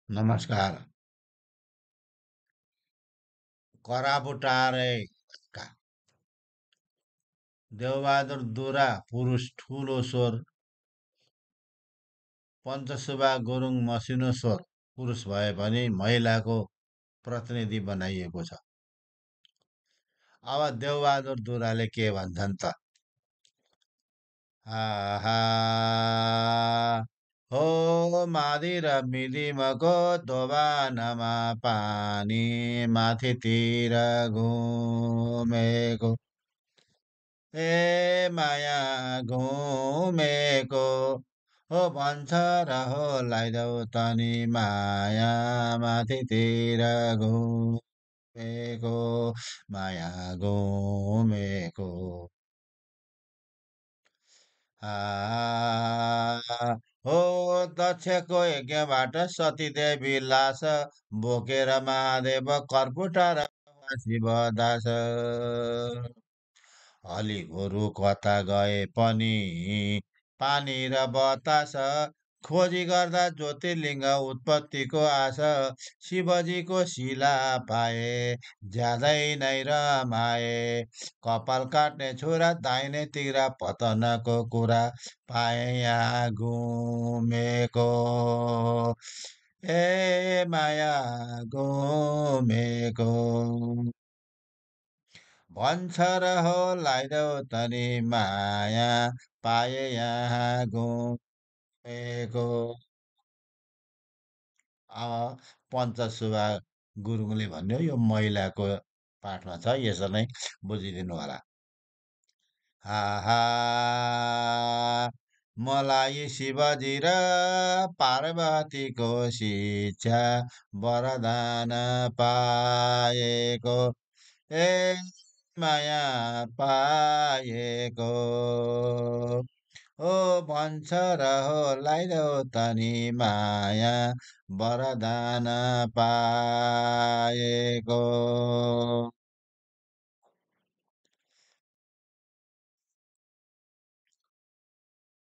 नमस्कार। करापुटारे का देवबहादुर दुरा पुरुष ठुलो स्वर, पञ्चसुबा गुरुङ मसिनो स्वर पुरुष भए पनि महिलाको प्रतिनिधि बनाइएको छ। अब देवबहादुर दुराले के भन्छन् त? आहा हो माधि र मिदिमको दोभानमा पानी माथितिर घुमेको ए माया घुमेको हो भन्छ र हो लगाइदेऊ तनी माया माथितिर घुमेको माया घुमेको हो दक्षको यज्ञबाट सतीदेवी लास बोकेर महादेव कर्पुटा र शिव दास अलि गोरु कता गए पनि पानी र बतास खोजी गर्दा ज्योतिर्लिङ्ग उत्पत्तिको आश शिवजीको शिला पाए ज्यादै नै रमाए कपाल काट्ने छुरा दाहिनेतिर पतनको कुरा पाए यहाँ घुमेको ए माया घुमेको भन्छ र हो लगाइदेऊ तनी माया पाए यहाँ घुमेको पञ्चसुबा गुरुङले भन्यो यो महिलाको पाठमा छ यसो नै बुझिदिनु होला। आहा मलाई शिवजी र पार्वतीको शिक्षा वरदान पाएको ए माया पाएको ओ भन्छ र हो लगाइदेऊ तनी माया वरदान पाएको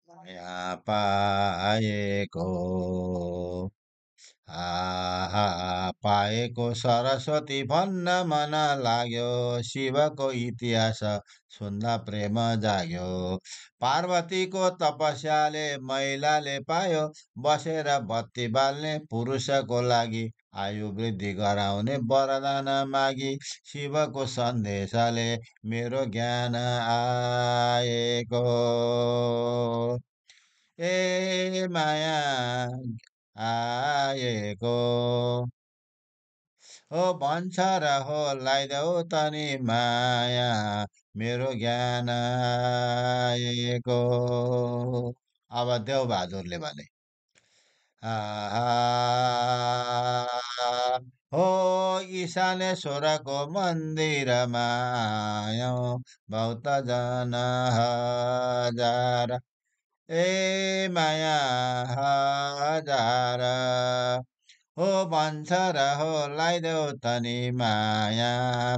माया पाएको आहा पाएको सरस्वती भन्न मन लाग्यो शिवको इतिहास सुन्दा प्रेम जाग्यो पार्वतीको तपस्याले महिलाले पायो बसेर बत्ती बाल्ने पुरुषको लागि आयु वृद्धि गराउने वरदान मागी शिवको सन्देशले मेरो ज्ञान आएको ए माया आएको हो भन्छ र हो लगाइदेऊ तनी माया मेरो ज्ञान आएको अब देवबहादुरले भने हो इशानेश्वरको मन्दिरमा आयौँ भक्त जन हजार ए माया हजार हो भन्छ र हो लगाइदेऊ तनी माया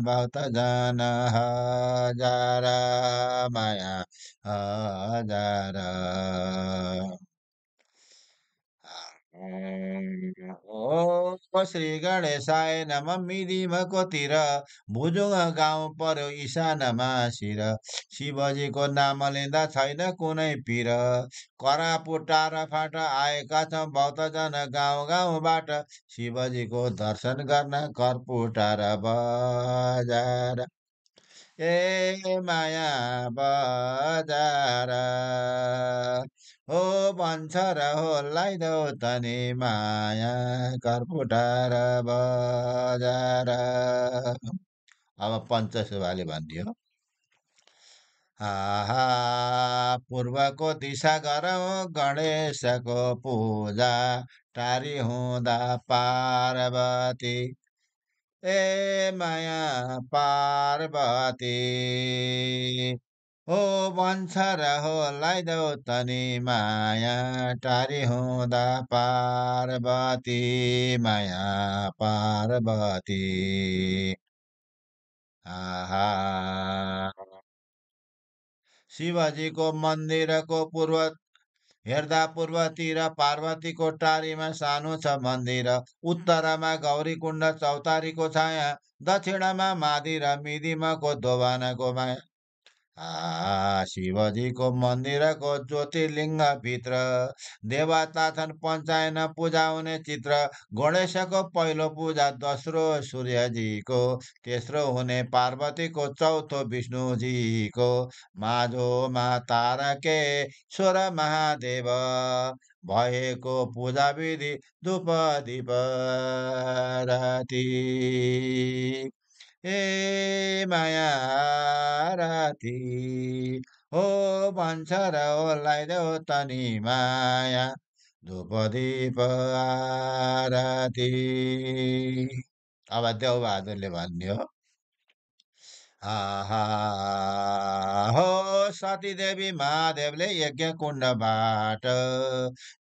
भक्त जन हजार माया हजार ओ श्री गणेशाय नम मिदिमकोतिर भुजुङ गाउँ पर्यो इशानमा शिर शिवजीको नाम लिँदा छैन कुनै पिर करापुटा र फाट आएका छौँ भक्तजन गाउँ गाउँबाट शिवजीको दर्शन गर्न कर्पुटा र बजार ए माया बजार हो भन्छ र हो लगाइदेऊ तनी माया कर्पुटा र बजार अब पञ्चसुबाले भनिदियो आहा पूर्वको दिशा गरौँ गणेशको पूजा टारी हुँदा पार्वती ए माया पार्वती हो भन्छ र हो लगाइदेऊ तनी माया टारी हुँदा पार्वती माया पार्वती आहा शिवजीको मन्दिरको पूर्व हेर्दा पूर्वतिर पार्वतीको टारीमा सानो छ मन्दिर, उत्तरमा गौरीकुण्ड चौतारीको छाया, दक्षिणमा मादी र मिदिमको दोभानको माया। शिवजीको मन्दिरको ज्योतिर्लिङ्गभित्र देवता छन् पञ्चायन पूजाउने चित्र। गणेशको पहिलो पूजा, दोस्रो सूर्यजीको, तेस्रो हुने पार्वतीको, चौथो विष्णुजीको, माझोमा तारकेश्वर महादेव भएको पूजा विधि धूप दीप आरती। ए माया आरती हो भन्छ र लगाइदेऊ तनी माया धूप दीप आरती। अब देवबहादुरले भन्यो, आहा हो सतीदेवी महादेवले यज्ञ कुण्डबाट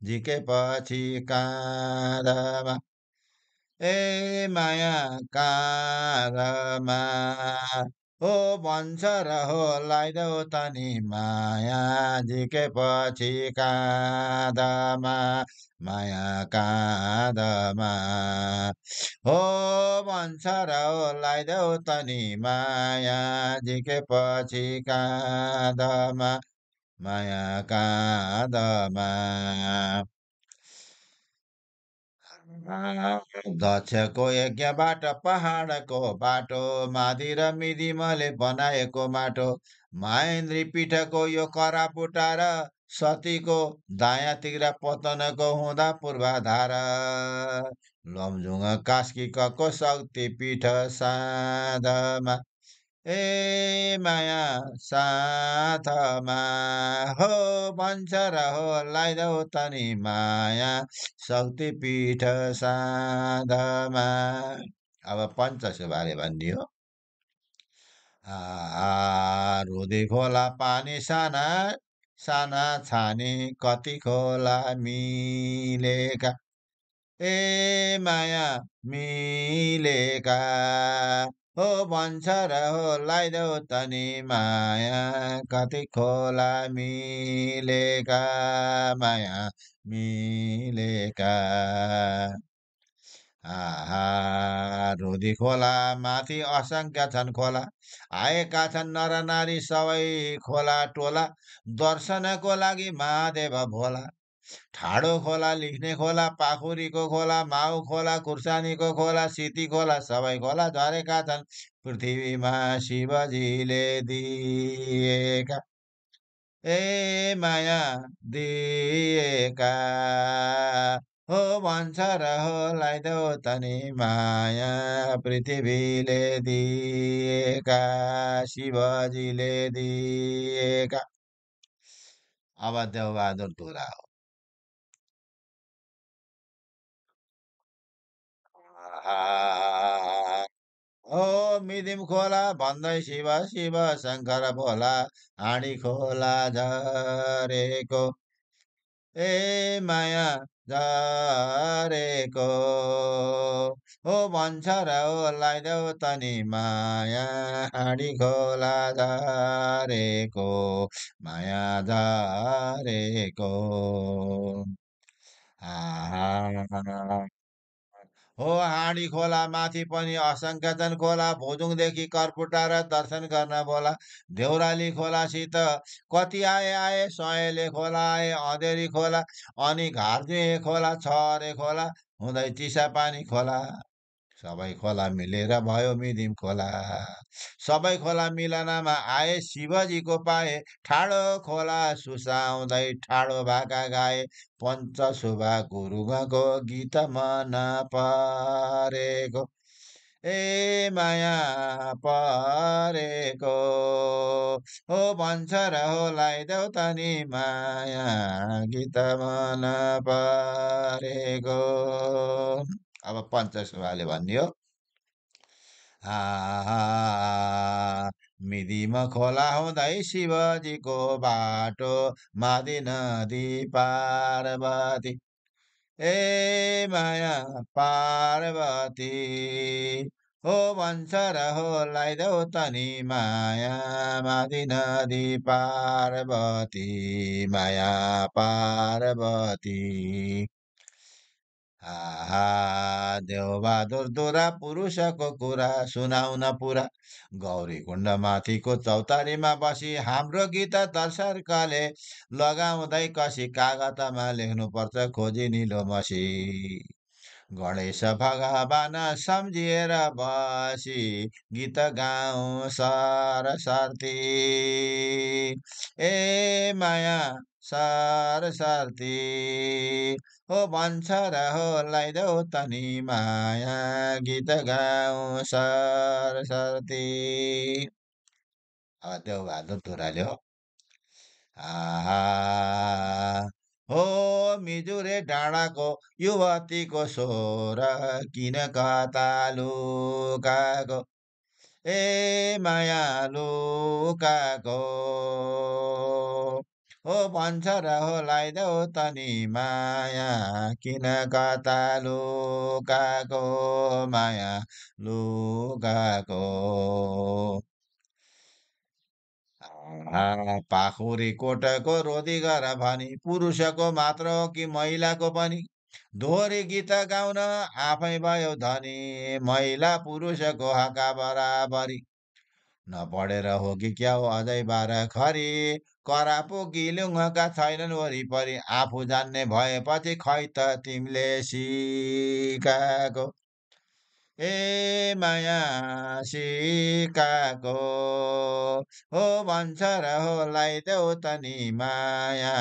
झिकेपछि काँधमा, ए माया काँधमा हो भन्छ र हो लगाइदेऊ तनी माया झिकेपछि काँधमा, माया काँधमा हो भन्छ र हो लगाइदेऊ तनी माया झिकेपछि काँधमा, माया काँधमा। दक्षको यज्ञबाट पहाडको बाटो, मादी र मिदिमले बनाएको माटो, महेन्द्री पीठको यो करापुटा र सतीको दायाँतिर पतनको हुँदा पूर्वाधार, लमजुङ कास्कीको शक्ति पीठ साँधमा, ए माया साथमा हो भन्छ र हो लगाइदेऊ तनी माया शक्तिपीठ साँधमा। अब पञ्चसुबाले भनिदियो, रुदी खोला पानी साना साना छानी, कति खोला मिलेका, ए माया मिलेका हो भन्छ र हो लगाइदेऊ तनी माया कति खोला मिलेका, माया मिलेका। रुदी खोला माथि असंख्य छन् खोला, आएका छन् नर नारी सबै खोला टोला, दर्शनको लागि महादेव भोला। ठाडो खोला, लेख्ने खोला, पाखुरीको खोला, माउ खोला, खुर्सानीको खोला, सिती खोला, सबै खोला झरेका छन् पृथ्वीमा शिवजीले दिएका, ए माया दिएका हो भन्छ र हो लगाइदेऊ तनी माया पृथ्वीले दिएका, शिवजीले दिएका। अब देवबहादुर धुरा हो, हो मिदिम खोला भन्दै शिव शिव शङ्कर भोला, हाँडी खोला झरेको, ए माया झरेको हो भन्छ र हो लगाइदेऊ तनी माया हाँडी खोला झरेको, माया झरेको। आहा हो हाँडी खोला माथि पनि असंख्य छन् खोला, भुजुङदेखि कर्पुटा र दर्शन गर्न बोला, देउराली खोलासित कति आए आए, सयले खोला आए, अँधेरी खोला, अनि घार्जुए खोला, छरे खोला, हुँदै चिसापानी खोला, सबै खोला मिलेर भयो मिदिम खोला। सबै खोला मिलनमा आए शिवजीको पाए, ठाडो खोला सुसाउँदै ठाडो भाका गाए, पञ्चसुबा गुरुङको गीत मन परेको, ए माया परेको हो भन्छ र हो लगाइदेऊ तनी माया गीत मन परेको। अब पञ्चसुबाले भन्यो, मिदिम खोला हुँदै शिवजीको बाटो, मादी नदी पार्वती, ए माया पार्वती हो भन्छ र हो लगाइदेऊ तनी माया माथि नदी पार्वती माया पार्वती आहा देवबहादुर दुरा पुरुषको कुरा सुनाउन पुरा गौरी कुण्ड माथिको चौतारीमा बसी हाम्रो गीत दर्शकले लगाउँदै कसी कागतमा लेख्नुपर्छ खोजी निलो मसी गणेश भगवान सम्झिएर बसी गीत गाउँ सरस्वती ए माया सरस्वती हो भन्छ र हो लगाइदेऊ तनी माया गीत गाउँ सरस्वती देवबहादुर तुराले हो आहा हो मिजुरे डाँडाको युवतीको स्वर किन कता लुकाको ए माया लुकाको हो भन्छ र हो लगाइदेऊ तनी माया किन कता लुकाको माया लुकाको पाखुरी कोटको रोदी गर भनी पुरुषको मात्र हो कि महिलाको पनि दोहोरी गीत गाउन आफै भयो धनी महिला पुरुषको हका बराबरी नपढेर हो कि क्या हो अझै बार खरी करापो गिलुङका छैनन् वरिपरि आफू जान्ने भएपछि खै त तिमीले सिकाको ए माया सिकाको हो भन्छ र हो लगाइदेऊ तनी माया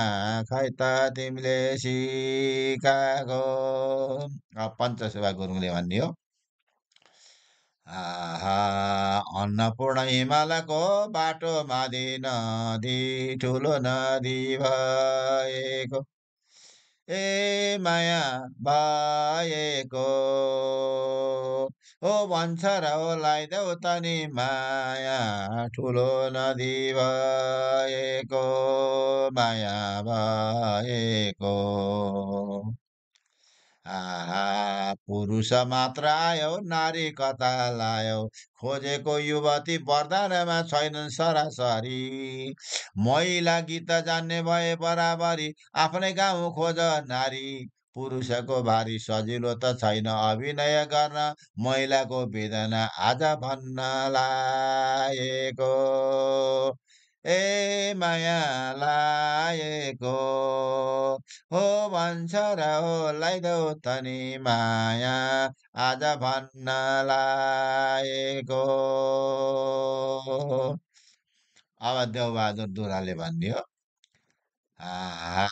खै त तिमीले सिकाको पञ्चसेवा गुरुङले भन्ने हो आहा अन्नपूर्ण हिमालको बाटो माथि नदी ठुलो नदी भएको ए माया भएको हो भन्छ र हो लगाइदेऊ तनी माया ठुलो नदी भएको माया भएको आहा पुरुष मात्र आयो नारी कता लायो खोजेको युवती वरदानमा छैनन् सरासरी महिला गीत जान्ने भए बराबरी आफ्नै गाउँ खोज नारी पुरुषको भारी सजिलो त छैन अभिनय गर्न महिलाको वेदना आज भन्न लायको ए माया लायको हो भन्छ र हो लगाइदेऊ तनी माया आज भन्न लायको अब देवबहादुर दुराले भन्ने हो आहा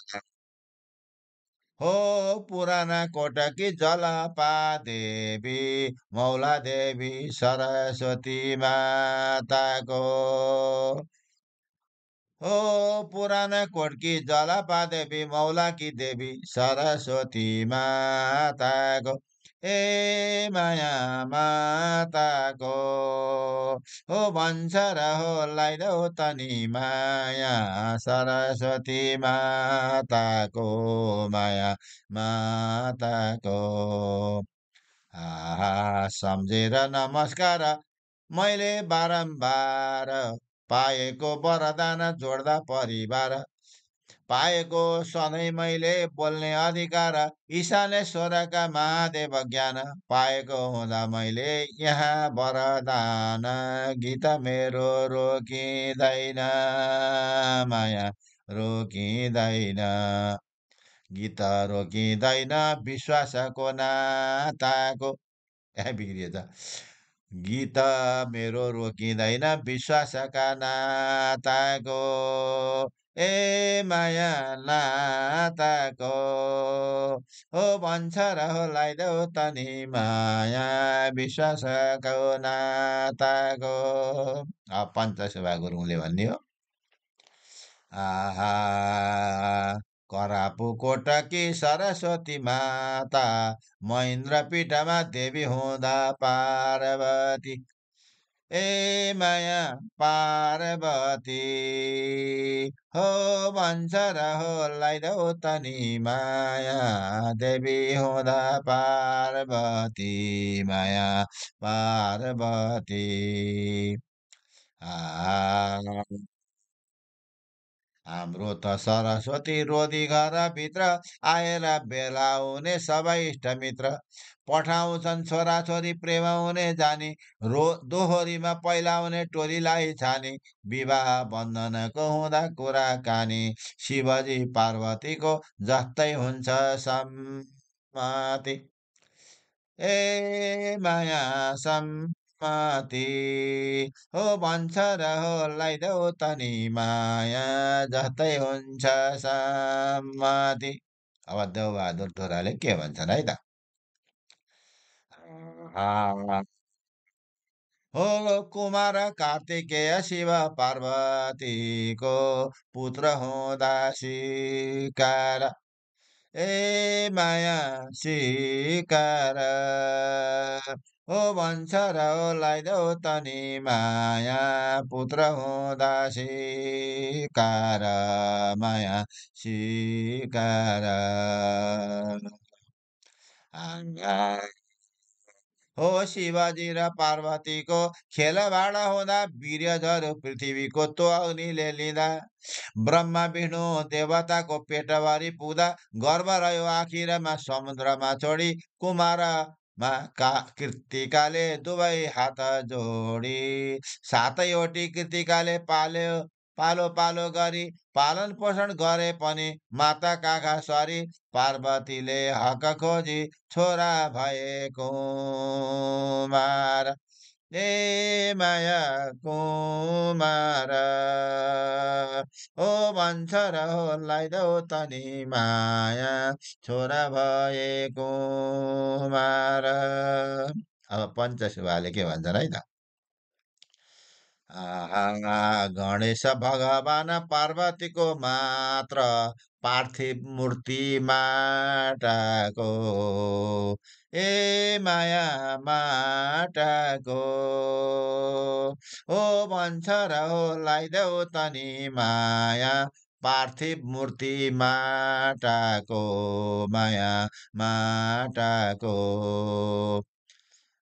हो पुराना कोटकी जलपा देवी मौला देवी सरस्वती माताको हो पुराना कोटकी जलपा देवी मौलाकी देवी सरस्वती माताको ए माया माताको हो भन्छ र हो लगाइदेऊ तनी माया सरस्वती माताको माया माताको आहा सम्झेर नमस्कार मैले बारम्बार पाएको वरदान जोड्दा परिवार पाएको सधैँ मैले बोल्ने अधिकार ईशानेश्वरका महादेव ज्ञान पाएको हुँदा मैले यहाँ वरदान गीत मेरो रोकिँदैन माया रोकिँदैन गीत रोकिँदैन विश्वासको नाताको बिग्रिएछ गीत मेरो रोकिँदैन विश्वासका नाताको ए माया नाताको हो भन्छ र हो लगाइदेऊ तनी माया विश्वासको नाताको पञ्चसेवा गुरुङले भन्ने हो आहा करापु कोटकी सरस्वती माता महेन्द्र पीठमा देवी हुँदा पार्वती ए माया पार्वती हो भन्छ र हो लगाइदेऊ त नि माया देवी हुँदा पार्वती माया पार्वती आ हाम्रो त सरस्वती रोधी घरभित्र आएर बेलाउने सबै इष्टमित्र पठाउँछन् छोराछोरी प्रेमाउने जानी दोहोरीमा पहिलाउने टोलीलाई छानी विवाह बन्धनको हुँदा कुराकानी शिवजी पार्वतीको जस्तै हुन्छ सम्मति ए माया सम्मति हो भन्छ र हो लगाइदेऊ त नि माया जस्तै हुन्छ सम्मति। अब देवबहादुर धुराले के भन्छन् है त? हो कुमार कार्तिकेय शिव पार्वतीको पुत्र हुँदा सिकार ए माया सिकार हो भन्छ र हो लगाइदेऊ त नि माया पुत्र हुँदा सिकार माया सिकार हो शिवजी र पार्वतीको खेलभाड हुँदा वीर्य झर्यो पृथ्वीको त्यो अग्निले लिँदा ब्रह्मा विष्णु देवताको पेटभरि पुग्दा गर्भ रह्यो आखिरमा समुद्रमा छोडी कुमारमा कृतिकाले दुवै हात जोडी सातैवटी कृतिकाले पालो पालो गरी पालन पोषण गरे पनि माता काखा सरी पार्वतीले हक खोजी छोरा भएको कुमार ए माया कुमार हो भन्छ र हो लगाइदेऊ त नि माया छोरा भए कुमार। अब पञ्चशिवाले के भन्छन् है त? आहा गणेश भगवान पार्वतीको मात्र पार्थिव मूर्ति माटाको ए माया माटाको हो भन्छ र हो लगाइदेऊ त नि माया पार्थिव मूर्ति माटाको माया माटाको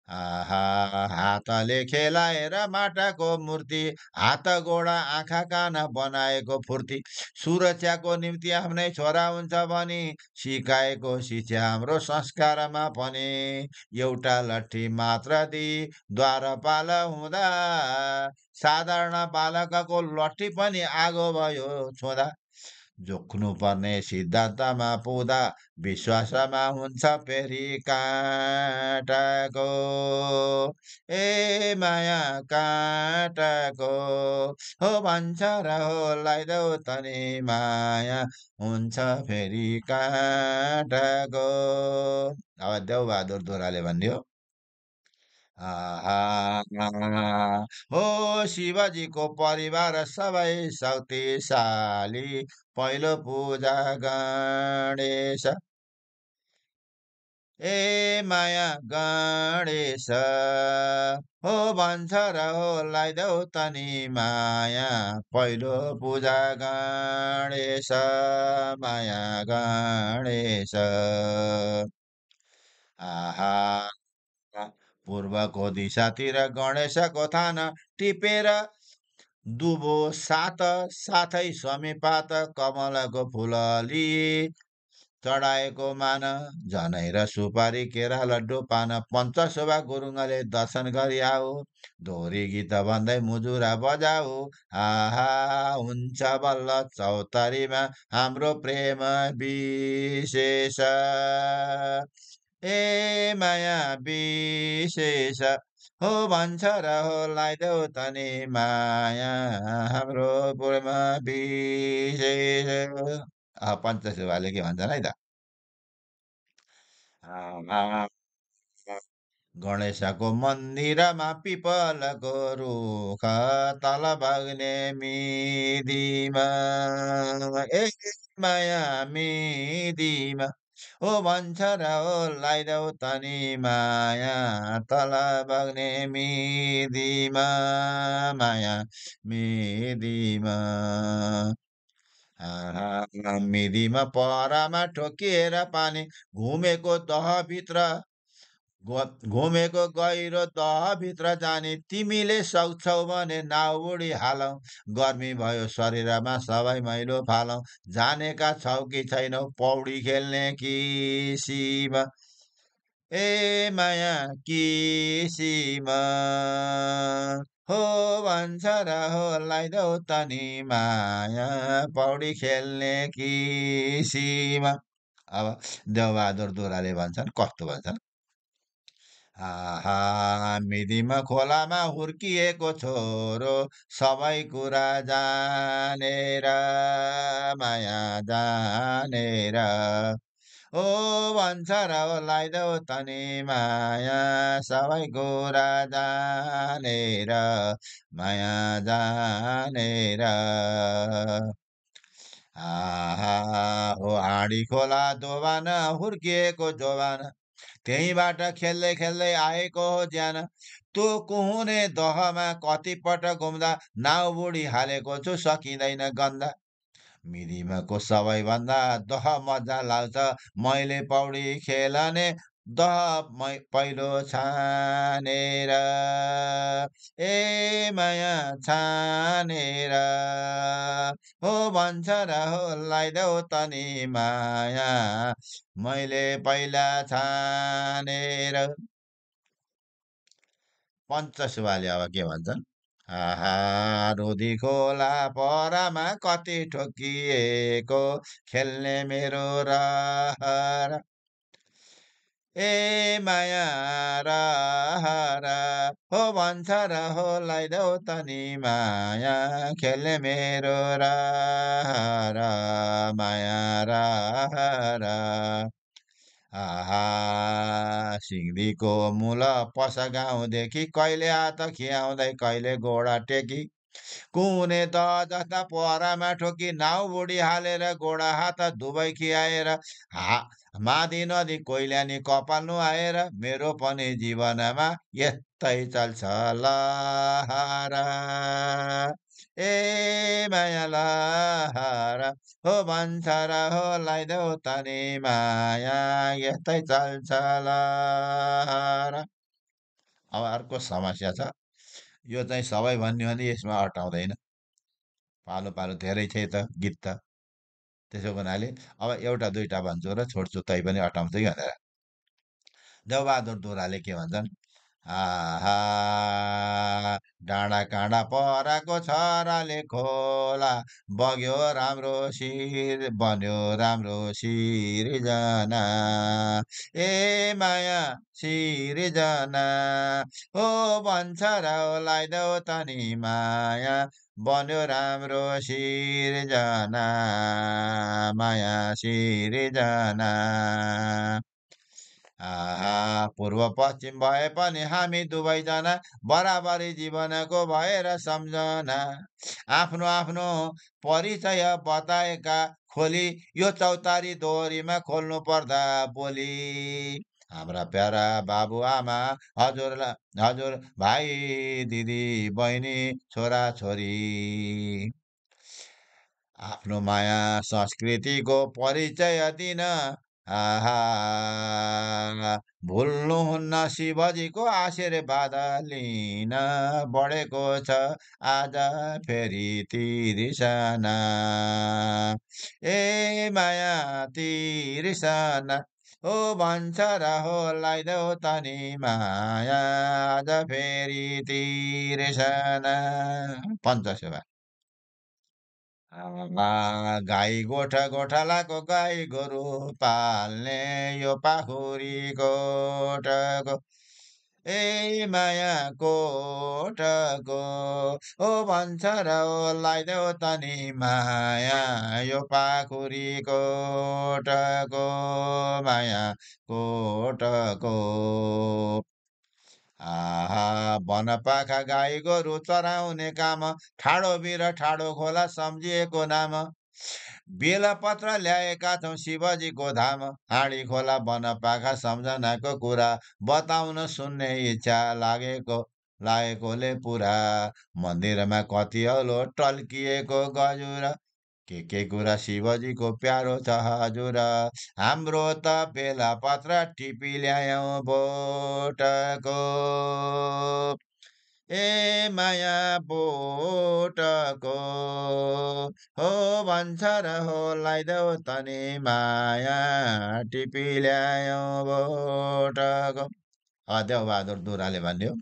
आहा हातले खेलाएर माटाको मूर्ति हात गोडा आँखा कान बनाएको फुर्ती सुरक्षाको निम्ति आफ्नै छोरा हुन्छ भनी सिकाएको शिक्षा हाम्रो संस्कारमा पनि एउटा लट्ठी मात्र दिई द्वारपाल हुँदा साधारण बालकको लट्ठी पनि आगो भयो छुँदा जोख्नु पर्ने सिद्धान्तमा पुग्दा विश्वासमा हुन्छ फेरि काँटाको ए माया काँटाको हो भन्छ र हो लगाइदेऊ त नि माया हुन्छ फेरि काँटाको। अब देवबहादुर धुराले भनिदियो हो शिवजीको परिवार सबै शक्तिशाली पहिलो पूजा गणेश ए माया गणेश हो भन्छ र हो लगाइदेऊ त नि माया पहिलो पूजा गणेश माया गणेश आहा पूर्वको दिशातिर गणेशको थान टिपेर दुबो सात साथै समीपात कमलको फुल लिए चढाएको मान जनै र सुपारी केरा लड्डु पान पञ्चशोभा गुरुङले दर्शन गरी आऊ दोहोरी गीत भन्दै मुजुरा बजाऊ आहा हुन्छ बल्ल चौतारीमा हाम्रो प्रेम विशेष ए माया विशेष हो भन्छ र हो लगाइदेऊ त नि माया हाम्रो प्रेम विशेष। पञ्चशिवाले के भन्छन् है त? आ, गणेशको मन्दिरमा पिपलको रुख तल बग्ने मिदिमा ए माया मिदिमा ओ भन्छ र हो लगाइदेऊ तनी माया तल बग्ने मिदीमा माया मिदीमा मिदीमा पहरामा ठोकिएर पानी घुमेको दहभित्र घुमेको गहिरो दहभित्र जाने तिमीले सक्छौ भने नाउ बुढी हालौ गर्मी भयो शरीरमा सबै मैलो फालौ जानेका छौ कि छैनौ पौडी खेल्ने कि सिमा ए माया किसिम हो भन्छ र हो लगाइदेऊ तनी माया पौडी खेल्ने किसिम अब देवबहादुर दुराले भन्छन् कस्तो भन्छन् आहा मिदिमा खोलामा हुर्किएको छोरो सबै कुरा जानेर माया जानेर ओ भन्छ र हो लगाइदेऊ तनी माया सबै कुरा जानेर माया जानेर आहा हो हाँडी खोला दोबान हुर्किएको जोबान त्यहीँबाट खेल्दै खेल्दै आएको हो ज्यान त्यो कुहुने दहमा कतिपटक घुम्दा नाउ बुढी हालेको छु सकिँदैन गन्दा मिरिमाको सबैभन्दा दह मजा लाग्छ मैले पौडी खेलने दह पहिलो छानेर ए माया छानेर हो भन्छ र हो लगाइदेऊ तनी माया मैले पहिला छानेर पञ्चसुवाले अब के भन्छन् आहा रोदी खोला परामा कति ठोकिएको खेल्ने मेरो रहर ए माया रहर हो भन्छ र हो लगाइदेऊ तनी माया खेल्ने मेरो रहर माया रहर आहा सिंहदीको मूल पसगाउँदेखि कहिले हात खियाउँदै कहिले गोडा टेकी कुने त जस्ता पहरामा ठोकी नाउ बुढी हालेर गोडा हात दुवै खियाएर हा माथि नदी कोइलानी कपाल नुहाएर मेरो पनि जीवनमा यस्तै चल्छ लहरा ए माया लहरा हो भन्छ र हो लगाइदेऊ तनी माया यस्तै चल्छ लहरा अब अर्को समस्या छ यो चाहिँ सबै भन्यो भने यसमा अटाउँदैन पालो पालो धेरै थिए त गीत त त्यसो हुनाले अब एउटा दुईटा भन्छु र छोड्छु तै पनि अटाउँछ कि भनेर देवबहादुर दुराले के भन्छन् आहा डाँडा काँडा पराको छराले खोला बग्यो राम्रो शिर बन्यो राम्रो सिर्जना ए माया सिर्जना हो भन्छ र लगाइदेऊ तनी माया बन्यो राम्रो सिर्जना माया सिर्जना आहा पूर्व पश्चिम भए पनि हामी दुवैजना बराबरी जीवनको भएर सम्झना आफ्नो आफ्नो परिचय बताएका खोली यो चौतारी दोहोरीमा खोल्नु पर्दा बोली हाम्रा प्यारा बाबुआमा हजुर भाइ दिदी बहिनी छोरा छोरी आफ्नो माया संस्कृतिको परिचय दिन आहा भुल्नुहुन्न शिवजीको आशीर्वाद लिन बढेको छ आज फेरि तिर्सना ए माया तिर्सना हो भन्छ र हो लगाइदेऊ तनी माया आज फेरि तिर्सना पञ्चसेवा गाई गोठालाको गाई गोरु पाल्ने यो पाखुरी गोठको ए माया कोटको ओ भन्छ र ओ लगाइदेऊ तनी माया यो पाखुरी कोटको माया कोटको आहा वनपाखा गाई गोरु चराउने काम ठाडो बिर ठाडो खोला सम्झिएको नाम बेलपत्र ल्याएका छौँ शिवजीको धाम, हाँडी खोला बनपाखा सम्झनाको कुरा, बताउन सुन्ने इच्छा लागेकोले पुरा, मन्दिरमा कति औलो टल्किएको गजुर, के कुरा शिवजीको प्यारो छ हजुर, हाम्रो त बेलपत्र टिपी ल्यायौँ बोटको, ए माया बोटको, हो भन्छ र हो लगाइदेऊ तनी माया, टिपी ल्यायौँ बोटको। देवबहादुर दुराले भन्यो,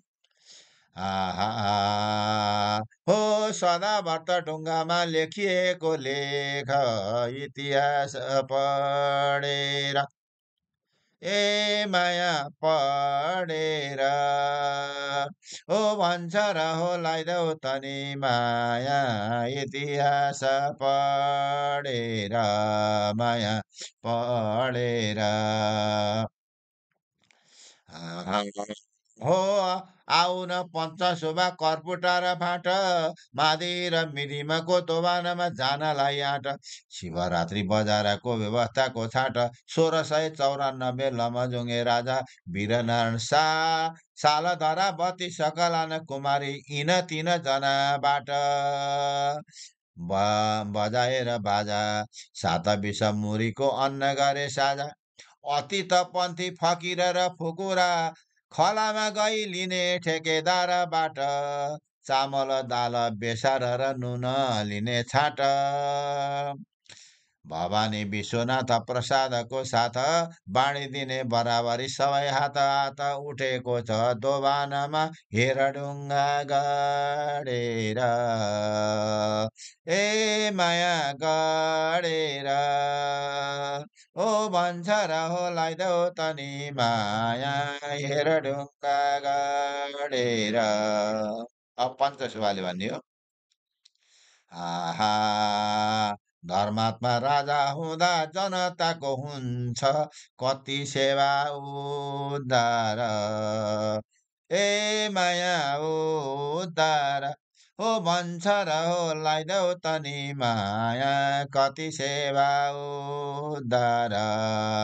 आहा हो सदाभर त ढुङ्गामा लेखिएको लेख, इतिहास पढेर, ए माया पढेर, हो भन्छ र हो लगाइदेऊ तनी माया, इतिहास पढेर, माया पढेर, हो आउन पञ्चशोभा कर्पुटा र फाट, मादी र मिरिमको दोभानमा जानलाई आँट, शिवरात्रि बजारको व्यवस्थाको छाट, 1694 लमजुङे राजा वीरनारायण शाह, सालधरा बत्ती सकलान कुमारी यिन 3 जनाबाट, बजाएर बाजा, 7 विष मुरीको अन्न गरे साझा, अतीत पन्थी फकिर र फुकुरा, खलामा गई लिने ठेकेदारबाट, चामल दाल बेसार र नुन लिने छाट, भवानी विश्वनाथ प्रसादको साथ, बाँडिदिने बराबरी सबै हात हात, उठेको छ दोभानमा हेर ढुङ्गा गडेर, ए माया गडेर, ओ भन्छ र हो लगाइदेऊ तनी माया, हेर ढुङ्गा गडेर। अब पञ्चसुवाले भन्यो, आहा धर्मात्मा राजा हुँदा जनताको हुन्छ कति सेवा उद्धार, ए माया उद्धार, हो भन्छ र हो लगाइदेऊ तनी माया, कति सेवा उद्धार,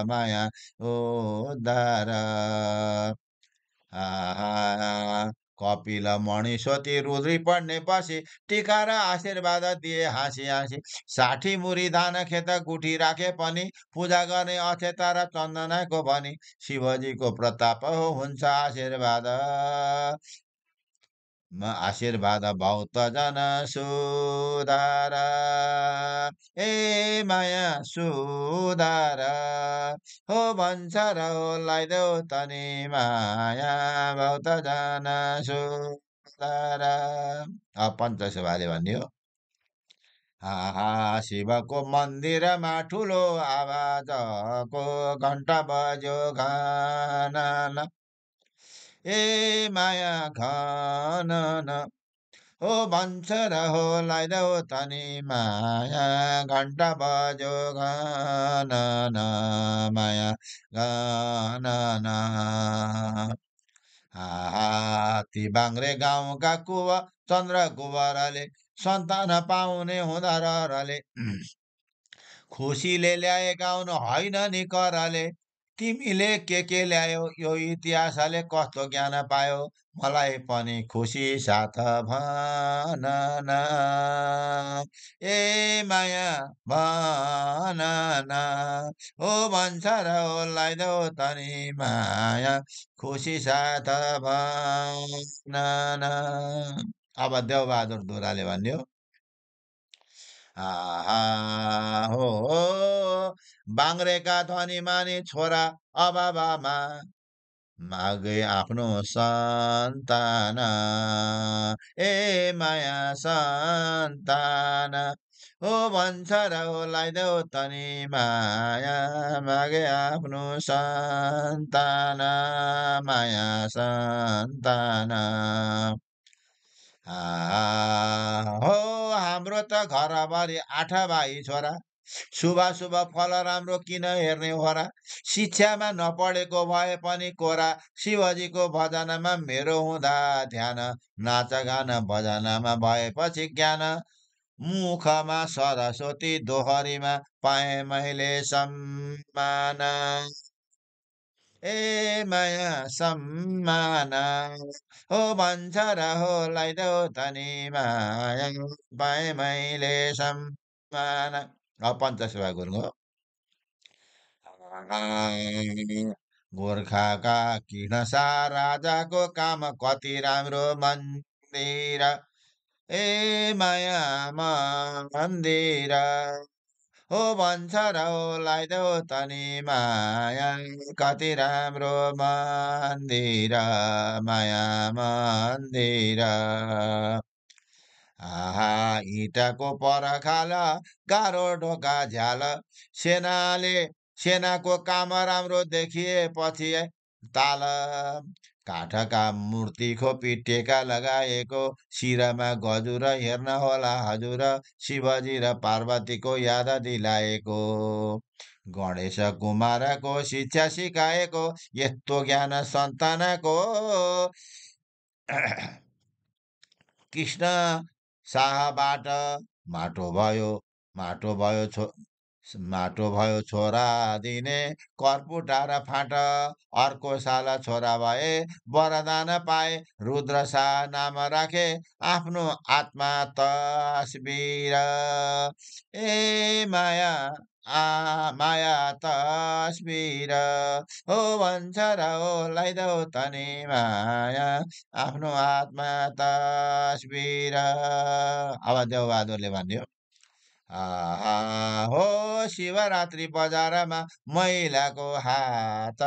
माया उद्धार, आहा कपिल मणिस्वती रुद्री पढ्ने बसी, टीका र आशीर्वाद दिए हाँसी हाँसी, 60 मुरी धान खेत गुठी राखे पनि, पूजा गर्ने अक्षता र चन्दनको भनी, शिवजीको प्रताप हो हुन्छ आशीर्वाद, आशीर्वाद भौत जन सुधार, ए माया सुधार, हो भन्छ र हो लगाइदेऊ तनी माया, भौत जन सुधार। पञ्चसभाले भन्यो, आहा शिवको मन्दिरमा ठुलो आवाजको घण्टा बज्यो घनन, ए माया घनन, हो भन्छ र हो लगाइदेऊ तनी माया, घण्टा बज्यो घनन, माया घनन, आहा ती बाङ्रे गाउँका चन्द्र कुवरले, सन्तान पाउने हुँदा रहरले, खुसीले ल्याए गाउन होइन नि करले, तिमीले के ल्यायो यो इतिहासले कस्तो ज्ञान पायो, मलाई पनि खुसी साथ भन न, ए माया भन न, हो भन्छ र हो लगाइदेऊ तनी माया, खुसी साथ भन न। अब देवबहादुर दुराले भन्यो, आहा हो बाङ्रेका धनी मानी छोरा अबाबामा, मागे आफ्नो सन्तान, ए माया सन्तान, हो भन्छ र हो लगाइदेऊ तनी माया, मागे आफ्नो सन्तान, माया सन्तान, हो हाम्रो त घरभरि 8 भाइ छोरा, शुभ फल राम्रो किन हेर्ने हो र, शिक्षामा नपढेको भए पनि कोरा, शिवजीको भजनमा मेरो हुँदा ध्यान, नाचगान भजनमा भएपछि ज्ञान, मुखमा सरस्वती दोहरीमा पाएँ मैले सम्मान। ए माया सम्मान हो भन्छ र हो लगाइदेऊ तनी माया पाएँ मैले सम्मान। अब पञ्चसेवा गुरुङ हो। गोर्खाका किणसा राजाको काम कति राम्रो मन्दिर। ए माया मन्दिर हो भन्छ र हो लगाइदेऊ तनी माया कति राम्रो मन्दिर माया मन्दिर। आहा इँटाको पर्खाल गाह्रो ढोका झ्याल सेनाले सेनाको काम राम्रो देखिएपछि ताल काठका मूर्ति खोपिटेका लगाएको शिरमा गजुर हेर्न होला हजुर शिवजी र पार्वतीको याद दिलाएको गणेश कुमारको शिक्षा सिकाएको यस्तो ज्ञान सन्तानको कृष्ण शाहबाट माटो भयो माटो भयो माटो भयो छोरा दिने कर्पुटा र फाँट अर्को साल छोरा भए वरदान पाए रुद्र शाह नाम राखे आफ्नो आत्मा तस्बिर। ए माया माया तस्बिर हो भन्छ र हो लगाइदेऊ तनी माया आफ्नो आत्मा तस्बिर। अब देवबहादुरले भन्यो आहा हो शिवरात्रि बजारमा महिलाको हात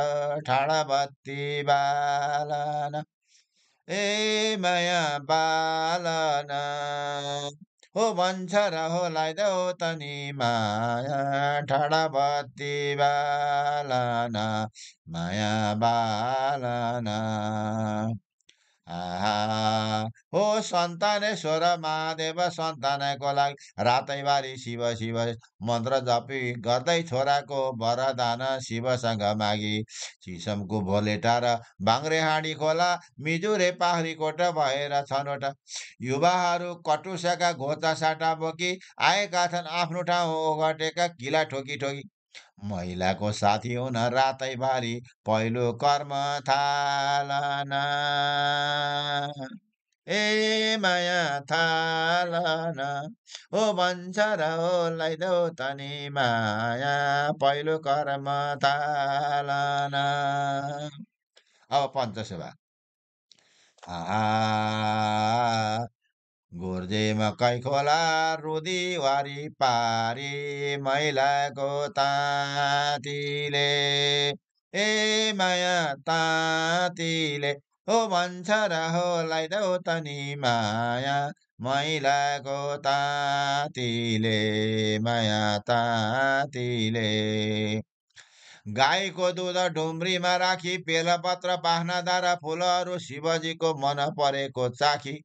ठाडा बत्ती बालन। ए माया बालन हो भन्छ र हो लगाइदेऊ तनी माया ठाडा बत्ती बालन माया बालन। आहा हो सन्तानेश्वर महादेव सन्तानको लागि रातैबारी शिव शिव मन्त्र जपी गर्दै छोराको वरदान शिवसँग मागी चिसमको भोलेटा र बाङ्ग्रेहाडी खोला मिजुरे पाखरीकोट भएर छनोट युवाहरू कटुसका घोचा साटा बोकी आएका छन् आफ्नो ठाउँ ओगटेका किला ठोकी ठोकी महिलाको साथी हुन रातैबारी पहिलो कर्म थालना। ए माया थालना हो भन्छ र हो लगाइदेऊ तनी माया पहिलो कर्म थालना। अब पञ्चसेवा गोर्जे मकै खोला रुदी वारिपारी मैलाको ताँतीले ए माया ताँतीले हो भन्छ र हो लगाइदेऊ तनी माया मैलाको ताँतीले माया ताँतीले। गाईको दुध ढुम्रीमा राखी बेलपत्र पाखनादार फुलहरू शिवजीको मन परेको चाखी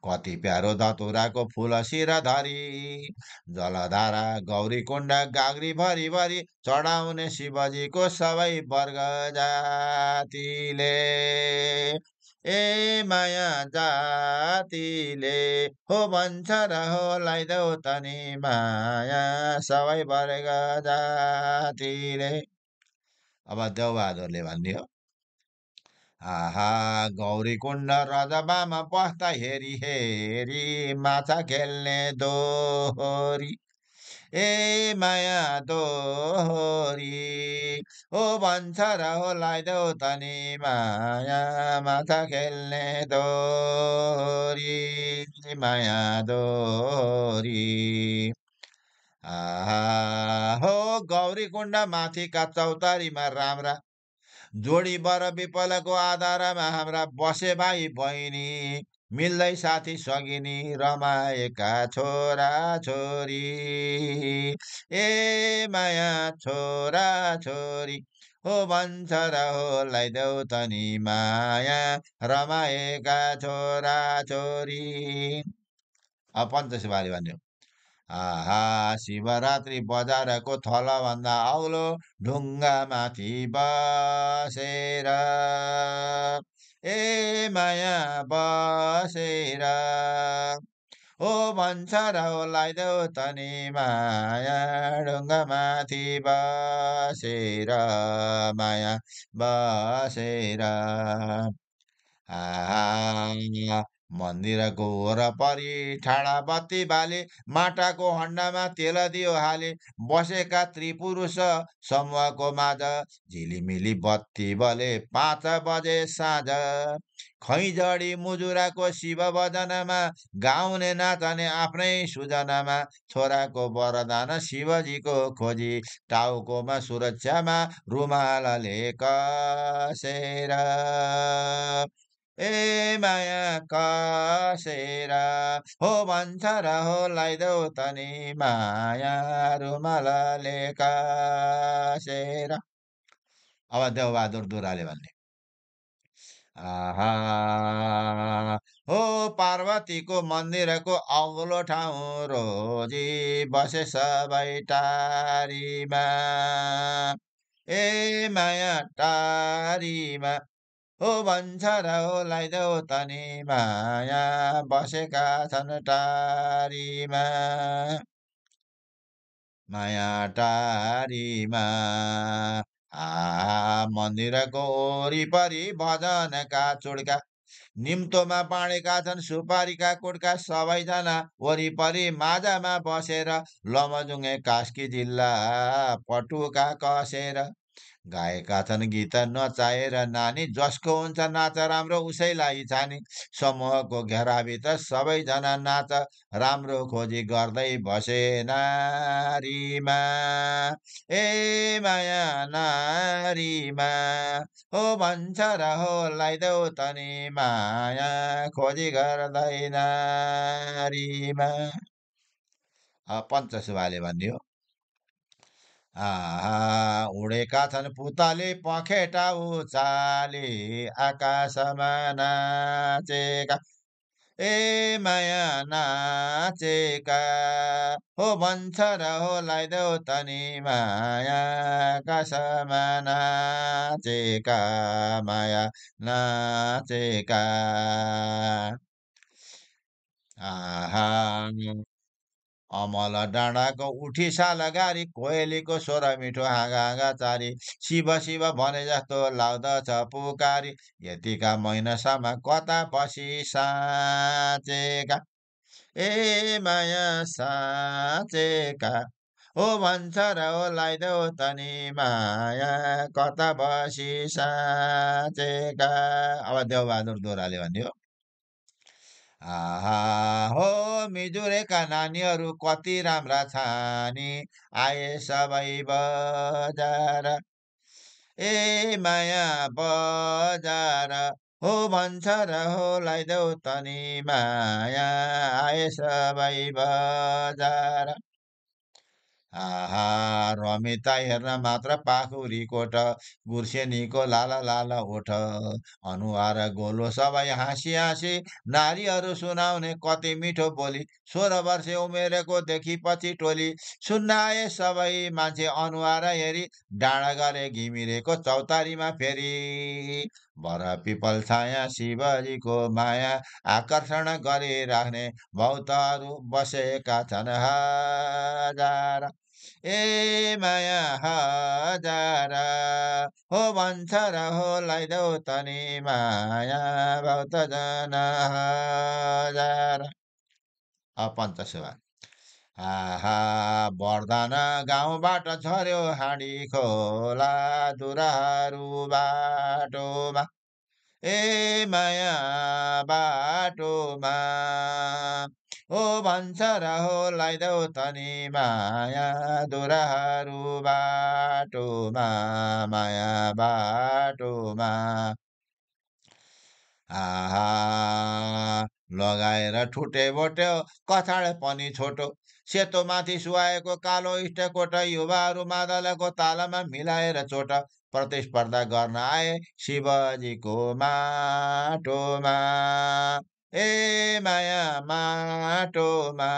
कति प्यारो धतुराको फुल शिरधरी जलधारा गौरीकुण्ड गाग्री भरी भरी चढाउने शिवजीको सबै वर्ग जातिले ए माया जातिले हो भन्छ र हो लगाइदेऊ तनी माया सबै वर्ग जातिले। अब देवबहादुरले भन्दियो आहा गौरीकुण्ड रजबामा बस्दा हेरी हेरी माछा खेल्ने दोहोरी ए माया दोहोरी हो भन्छ र हो लगाइदेऊ तनी माया माछा खेल्ने दोहोरी माया दोहोरी। आहा हो गौरीकुण्ड माथिका चौतारीमा राम्रा जोडी बर विपलको आधारमा हाम्रा बसे भाइ बहिनी मिल्दै साथी सगिनी रमाएका छोरा छोरी ए माया छोरा छोरी हो भन्छ र हो लगाइदेऊ तनी माया रमाएका छोरा छोरी। अब पञ्चसेवाले भन्यो आहा शिवरात्रि बजारको थलभन्दा औलो ढुङ्गा माथि बसेर ए माया बसेर ओ भन्छ र हो लगाइदेऊ तनी माया ढुङ्गामाथि बसेर माया बसेर आ मन्दिरको वरपरि ठाडा बत्ती बाले माटाको हन्डामा तेल दियो हाले बसेका त्रिपुरुष समूहको माझ झिलिमिली बत्ती बले 5 बजे साँझ खैजडी मुजुराको शिव भजनमा गाउने नाचने आफ्नै सुजनामा छोराको वरदान शिवजीको खोजी टाउकोमा सुरक्षामा रुमालले कसेर ए माया कसेर हो भन्छ र हो लगाइदेऊ तनी माया रुमालले कसेर। अब देवबहादुर दुराले भन्ने आहा हो पार्वतीको मन्दिरको अग्लो ठाउँ रोजी बसे सबै टारीमा ए माया टारीमा हो भन्छ र हो लगाइदेऊ तनी माया बसेका छन् टारीमा माया टारीमा मन्दिरको वरिपरि भजनका चुड्का निम्तोमा बाँडेका छन् सुपारीका कुड्का सबैजना वरिपरि माझामा बसेर लमजुङे कास्की जिल्ला पटुका कसेर गाएका छन् गीत नचाएर नानी जसको हुन्छ नाच राम्रो उसैलाई छानी समूहको घेराभित्र सबैजना नाच राम्रो खोजी गर्दै बसे नारीमा ए माया नारीमा हो भन्छ र हो लगाइदेऊ तनी माया खोजी गर्दै नारीमा पञ्चसुबाले भन्यो उडेका छन् पुतली पखेटा उचाली आकाशमा नाचेका ए माया नाचेका हो भन्छ र हो लगाइदेऊ तनी माया आकाशमा नाचेका माया नाचेका आहा अमल डाँडाको उठी सालगारी कोइलीको स्वर मिठो हाँगा हाँगा चारी शिव शिव भने जस्तो लाग्दछ पुकारी यतिका महिनासम्म कता पसी साँचेका ए माया साँचेका हो भन्छ र हो लगाइदेऊ तनी माया कता बसी साँचेका। अब देवबहादुर दोहोराले भन्यो आहा हो मिजुरेका नानीहरू कति राम्रा छानी आए सबै बजार ए माया बजार हो भन्छ र हो लगाइदेऊ तनी माया आए सबै बजार आहा रमिता हेर्न मात्र पाखुरीकोट गुर्सेनीको लाला लाला ओठ अनुहार गोलो सबै हाँसी हाँसी नारीहरू सुनाउने कति मिठो बोली 16 वर्ष उमेरेको देखिपछि टोली सुन्न आए सबै मान्छे अनुहार हेरी डाँडा गरे घिमिरेको चौतारीमा फेरि वर पिपल छाया शिवजीको माया आकर्षण गरिराख्ने भौतहरू बसेका छन् हजार ए माया हजार हो भन्छ र हो लगाइदेऊ तनी माया भक्त जन हजार पञ्चसेवा आहा वरदान गाउँबाट झर्यो हाँडी खोला दुराहरू बाटोमा ए माया बाटोमा हो भन्छ र हो लगाइदेऊ तनी माया दुराहरू बाटोमा माया बाटोमा आहा लगाएर ठुटे बोट्यो कछाड पनि छोटो सेतो माथि सुहाएको कालो इष्टकोट युवाहरू मादलको तालमा मिलाएर चोट प्रतिस्पर्धा गर्न आए शिवजीको माटोमा ए माया माटोमा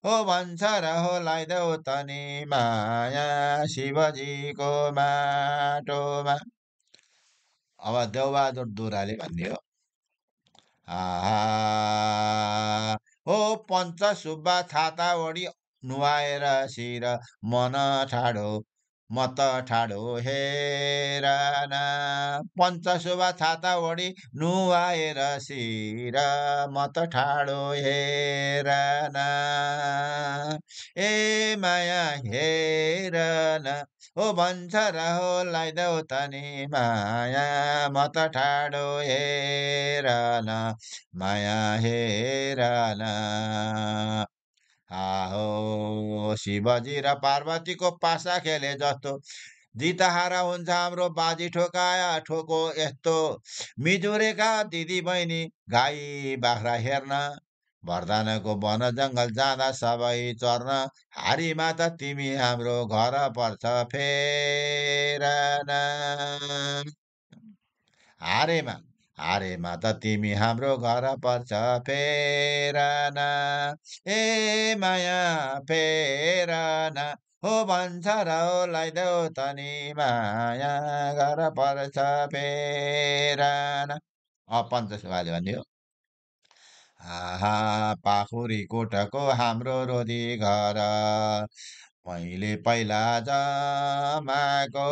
हो भन्छ र हो लगाइदेऊ तनी माया शिवजीको माटोमा। अब देवबहादुर दुराले भन्ने हो आहा हो पञ्च सुब्बा छाता ओढी नुहाएर शिर मन ठाडो म त ठाडो हेर न पञ्च सुब्बा छाता ओढी नुहाएर शिर म त ठाडो हेर न ए माया हेर न ओ भन्छ र हो लगाइदेऊ तनी माया म त ठाडो हेर न माया हेर न आहो शिवजी र पार्वतीको पासा खेले जस्तो जितहारा हुन्छ हाम्रो बाजी ठोकाया ठोको यस्तो मिजुरेका दिदी बहिनी गाई बाख्रा हेर्न वरदानको वन जङ्गल जाँदा सबै चर्न हारीमा त तिमी हाम्रो घर पर्छ फेर न हारेमा हारेमा त तिमी हाम्रो घर पर्छ फेर न ए माया फेर न हो भन्छ र हो लगाइदेऊ तनी माया घर पर्छ फेर न पञ्चसभाले भन्यो आहा पाखुरी कोटको हाम्रो रोधी घर मैले पहिला जमाको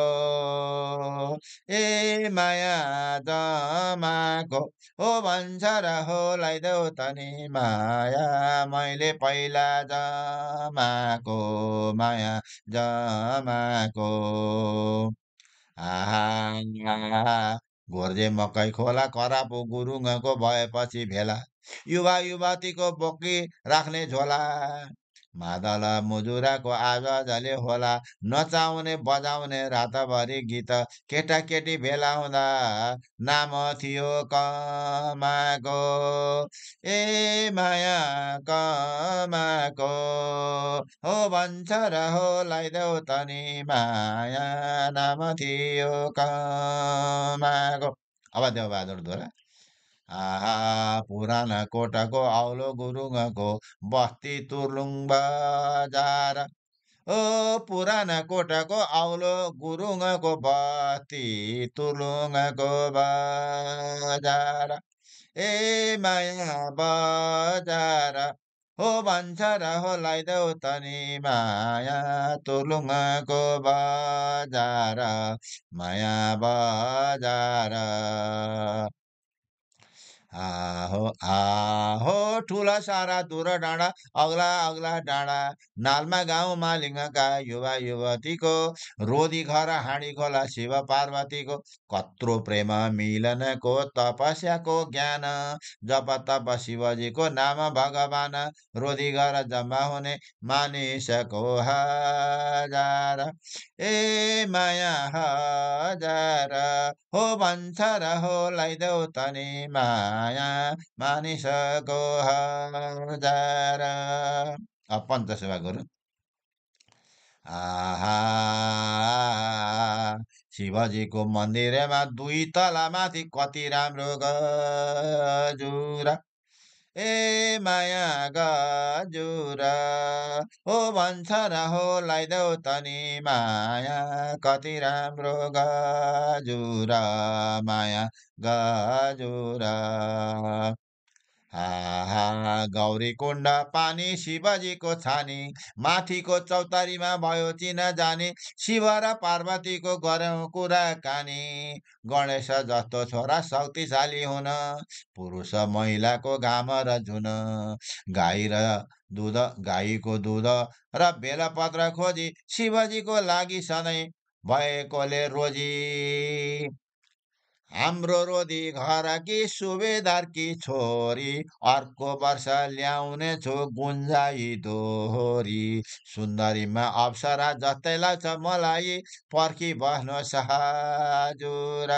ए माया जमाको हो भन्छ र हो लगाइदेऊ तनी माया मैले पहिला जमाको माया जमाको आहा घोर्जे मकै खोला करापु गुरुङको भएपछि भेला युवा युवतीको बोकी राख्ने झोला मादल मुजुराको आवाजले होला नचाउने बजाउने रातभरि गीत केटाकेटी भेला हुँदा नाम थियो कमाको ए माया कमाको हो भन्छ र हो लगाइदेऊ तनी माया नाम थियो कमाको अब देवबहादुर धुरा आहा पुराना कोटाको औलो गुरुङको बस्ती तुर्लुङ बजार ओ पुराना कोटाको औलो गुरुङको बस्ती तुर्लुङको बजार ए माया बजार हो भन्छ र हो लगाइदेऊ तनी माया तुर्लुङको बजार माया बजार आहो आहो ठुला सारा दूर डाँडा अग्ला अग्ला डाँडा नालमा गाउँ मालिङका युवा युवतीको रोधी घर हाँडी खोला शिव पार्वतीको कत्रो प्रेम मिलनको तपस्याको ज्ञान जप तप शिवजीको नाम भगवान रोधी घर जम्मा हुने मानिसको हजार ए माया हजार हो भन्छ र हो लगाइदेऊ तनी माया मानिसको हजार पञ्चसेवा गरौँ आहा शिवजीको मन्दिरमा दुई तला माथि कति राम्रो गजुरा ए माया गजुर हो भन्छ र हो लगाइदेऊ तनी माया कति राम्रो गजुर माया गजुर आहा गौरीकुण्ड पानी शिवजीको छानी माथिको चौतारीमा भयो चिन जाने शिव र पार्वतीको गरौँ कुराकानी गणेश जस्तो छोरा शक्तिशाली हुन पुरुष महिलाको घाम र जुन गाई र दुध गाईको दुध र बेलपत्र खोजी शिवजीको लागि सधैँ भएकोले रोजी हाम्रो रोधी घरकी सुबेदारकी छोरी अर्को वर्ष ल्याउने छु गुन्जाई दोहोरी सुन्दरीमा अप्सरा जस्तै लाग्छ मलाई पर्खी बस्नुहोस् हजुर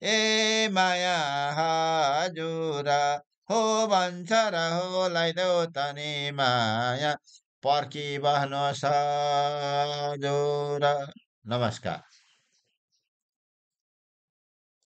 ए माया हजुर हो भन्छ र हो लगाइदेऊ तनी माया पर्खी बस्नुहोस् हजुर नमस्कार